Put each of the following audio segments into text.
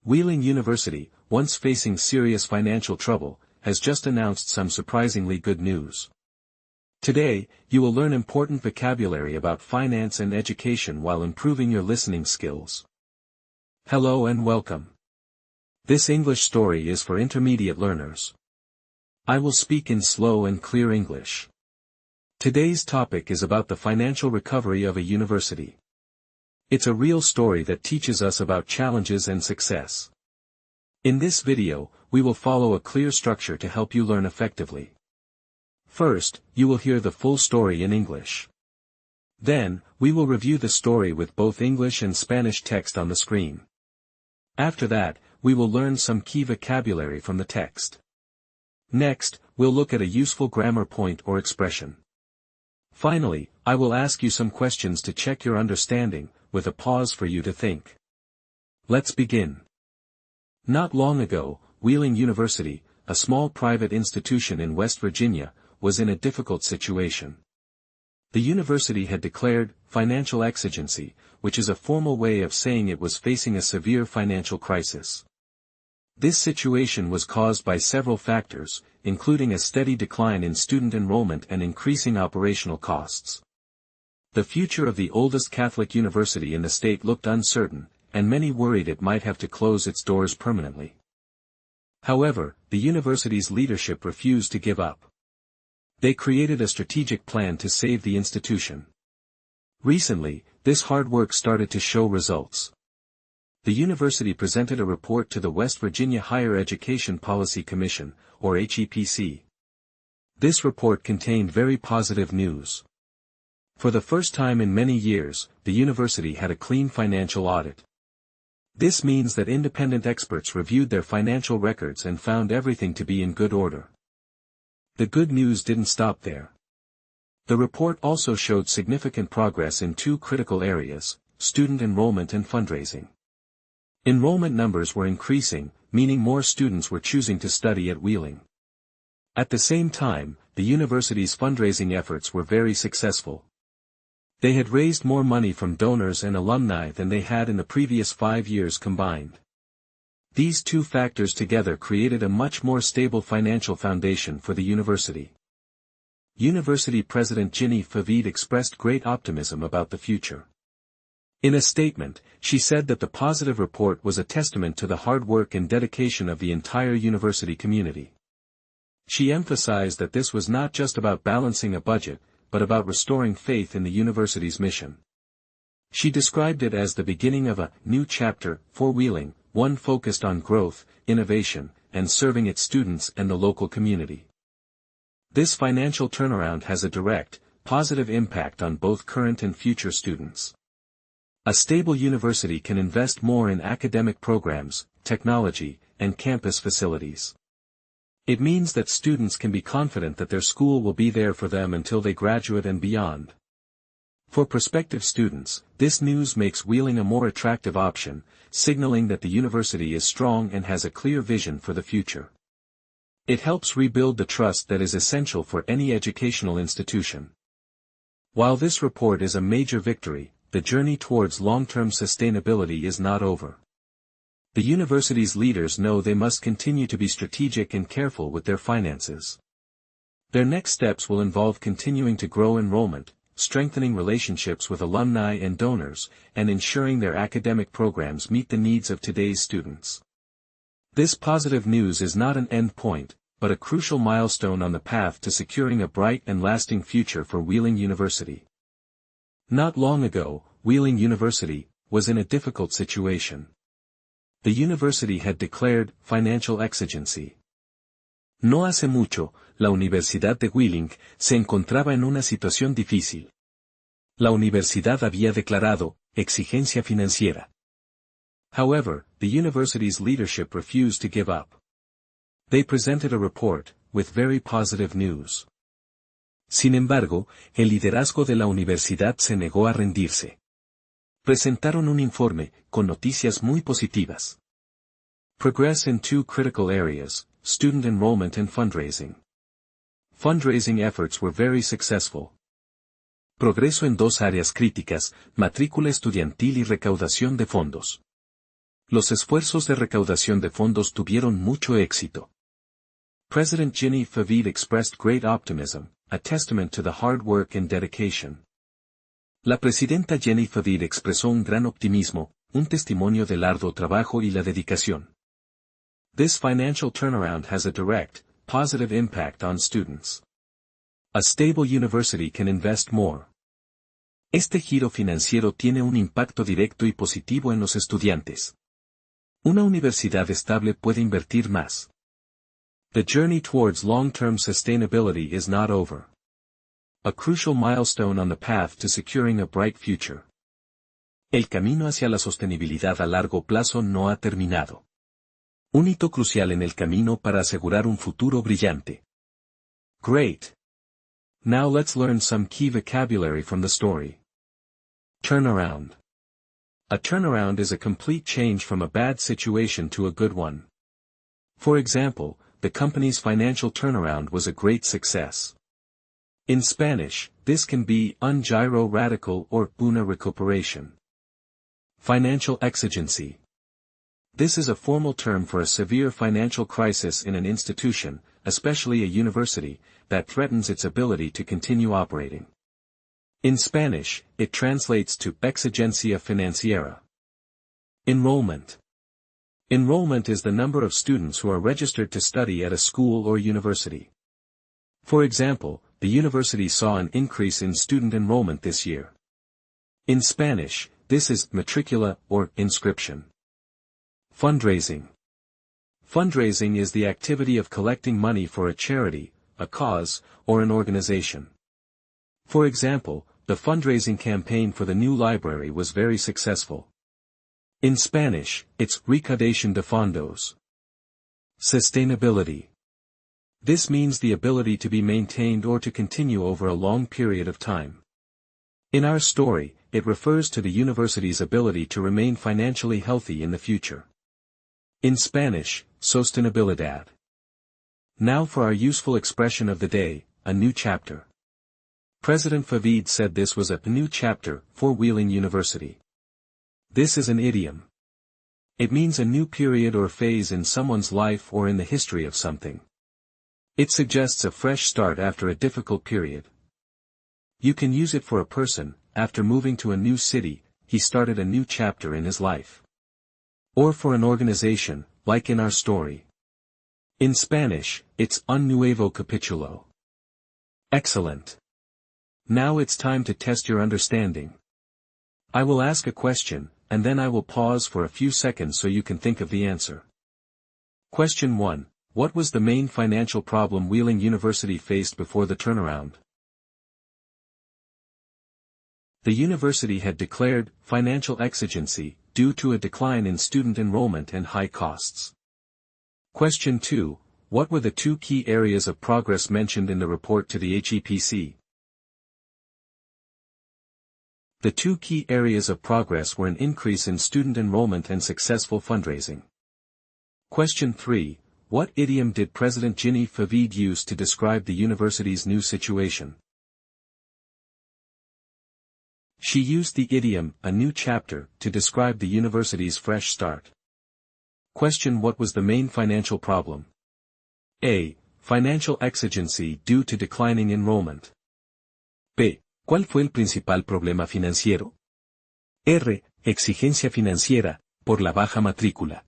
Wheeling University, once facing serious financial trouble, has just announced some surprisingly good news. Today, you will learn important vocabulary about finance and education while improving your listening skills. Hello and welcome. This English story is for intermediate learners. I will speak in slow and clear English. Today's topic is about the financial recovery of a university. It's a real story that teaches us about challenges and success. In this video, we will follow a clear structure to help you learn effectively. First, you will hear the full story in English. Then, we will review the story with both English and Spanish text on the screen. After that, we will learn some key vocabulary from the text. Next, we'll look at a useful grammar point or expression. Finally, I will ask you some questions to check your understanding, with a pause for you to think. Let's begin. Not long ago, Wheeling University, a small private institution in West Virginia, was in a difficult situation. The university had declared financial exigency, which is a formal way of saying it was facing a severe financial crisis. This situation was caused by several factors, including a steady decline in student enrollment and increasing operational costs. The future of the oldest Catholic university in the state looked uncertain, and many worried it might have to close its doors permanently. However, the university's leadership refused to give up. They created a strategic plan to save the institution. Recently, this hard work started to show results. The university presented a report to the West Virginia Higher Education Policy Commission, or HEPC. This report contained very positive news. For the first time in many years, the university had a clean financial audit. This means that independent experts reviewed their financial records and found everything to be in good order. The good news didn't stop there. The report also showed significant progress in two critical areas: student enrollment and fundraising. Enrollment numbers were increasing, meaning more students were choosing to study at Wheeling. At the same time, the university's fundraising efforts were very successful. They had raised more money from donors and alumni than they had in the previous 5 years combined. These two factors together created a much more stable financial foundation for the university. University President Ginny Favid expressed great optimism about the future. In a statement, she said that the positive report was a testament to the hard work and dedication of the entire university community. She emphasized that this was not just about balancing a budget, but about restoring faith in the university's mission. She described it as the beginning of a new chapter for Wheeling, one focused on growth, innovation, and serving its students and the local community. This financial turnaround has a direct, positive impact on both current and future students. A stable university can invest more in academic programs, technology, and campus facilities. It means that students can be confident that their school will be there for them until they graduate and beyond. For prospective students, this news makes Wheeling a more attractive option, signaling that the university is strong and has a clear vision for the future. It helps rebuild the trust that is essential for any educational institution. While this report is a major victory, the journey towards long-term sustainability is not over. The university's leaders know they must continue to be strategic and careful with their finances. Their next steps will involve continuing to grow enrollment, strengthening relationships with alumni and donors, and ensuring their academic programs meet the needs of today's students. This positive news is not an end point, but a crucial milestone on the path to securing a bright and lasting future for Wheeling University. Not long ago, Wheeling University was in a difficult situation. The university had declared financial exigency. No hace mucho, la Universidad de Wheeling se encontraba en una situación difícil. La universidad había declarado exigencia financiera. However, the university's leadership refused to give up. They presented a report with very positive news. Sin embargo, el liderazgo de la universidad se negó a rendirse. Presentaron un informe con noticias muy positivas. Progress in two critical areas: student enrollment and fundraising. Fundraising efforts were very successful. Progreso en dos áreas críticas: matrícula estudiantil y recaudación de fondos. Los esfuerzos de recaudación de fondos tuvieron mucho éxito. President Ginny Favid expressed great optimism, a testament to the hard work and dedication. La presidenta Ginny Favid expresó un gran optimismo, un testimonio del arduo trabajo y la dedicación. This financial turnaround has a direct, positive impact on students. A stable university can invest more. Este giro financiero tiene un impacto directo y positivo en los estudiantes. Una universidad estable puede invertir más. The journey towards long-term sustainability is not over. A crucial milestone on the path to securing a bright future. El camino hacia la sostenibilidad a largo plazo no ha terminado. Un hito crucial en el camino para asegurar un futuro brillante. Great. Now let's learn some key vocabulary from the story. Turnaround. A turnaround is a complete change from a bad situation to a good one. For example, the company's financial turnaround was a great success. In Spanish, this can be un giro radical or una recuperación. Financial exigency. This is a formal term for a severe financial crisis in an institution, especially a university, that threatens its ability to continue operating. In Spanish, it translates to exigencia financiera. Enrollment. Enrollment is the number of students who are registered to study at a school or university. For example, the university saw an increase in student enrollment this year. In Spanish, this is matricula or inscription. Fundraising. Fundraising is the activity of collecting money for a charity, a cause, or an organization. For example, the fundraising campaign for the new library was very successful. In Spanish, it's recaudación de fondos. Sustainability. This means the ability to be maintained or to continue over a long period of time. In our story, it refers to the university's ability to remain financially healthy in the future. In Spanish, sostenibilidad. Now for our useful expression of the day, a new chapter. President Favid said this was a new chapter for Wheeling University. This is an idiom. It means a new period or phase in someone's life or in the history of something. It suggests a fresh start after a difficult period. You can use it for a person. After moving to a new city, he started a new chapter in his life. Or for an organization, like in our story. In Spanish, it's un nuevo capítulo. Excellent. Now it's time to test your understanding. I will ask a question, and then I will pause for a few seconds so you can think of the answer. Question 1. What was the main financial problem Wheeling University faced before the turnaround? The university had declared financial exigency due to a decline in student enrollment and high costs. Question 2. What were the two key areas of progress mentioned in the report to the HEPC? The two key areas of progress were an increase in student enrollment and successful fundraising. Question 3. What idiom did President Ginny Favid use to describe the university's new situation? She used the idiom, a new chapter, to describe the university's fresh start. Question: What was the main financial problem? A. Financial exigency due to declining enrollment. B. ¿Cuál fue el principal problema financiero? R. Exigencia financiera, por la baja matrícula.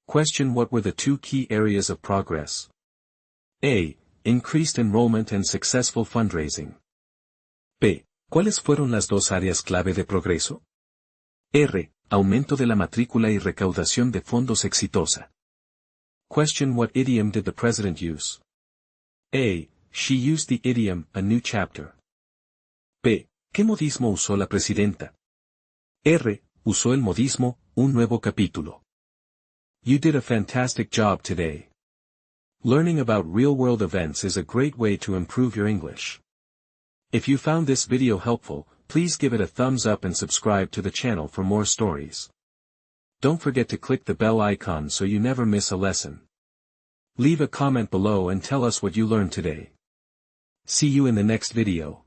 Question: What were the two key areas of progress? A. Increased enrollment and successful fundraising. B. ¿Cuáles fueron las dos áreas clave de progreso? R. Aumento de la matrícula y recaudación de fondos exitosa. Question: What idiom did the president use? A. She used the idiom, a new chapter. B. ¿Qué modismo usó la presidenta? R. Usó el modismo, un nuevo capítulo. You did a fantastic job today. Learning about real-world events is a great way to improve your English. If you found this video helpful, please give it a thumbs up and subscribe to the channel for more stories. Don't forget to click the bell icon so you never miss a lesson. Leave a comment below and tell us what you learned today. See you in the next video.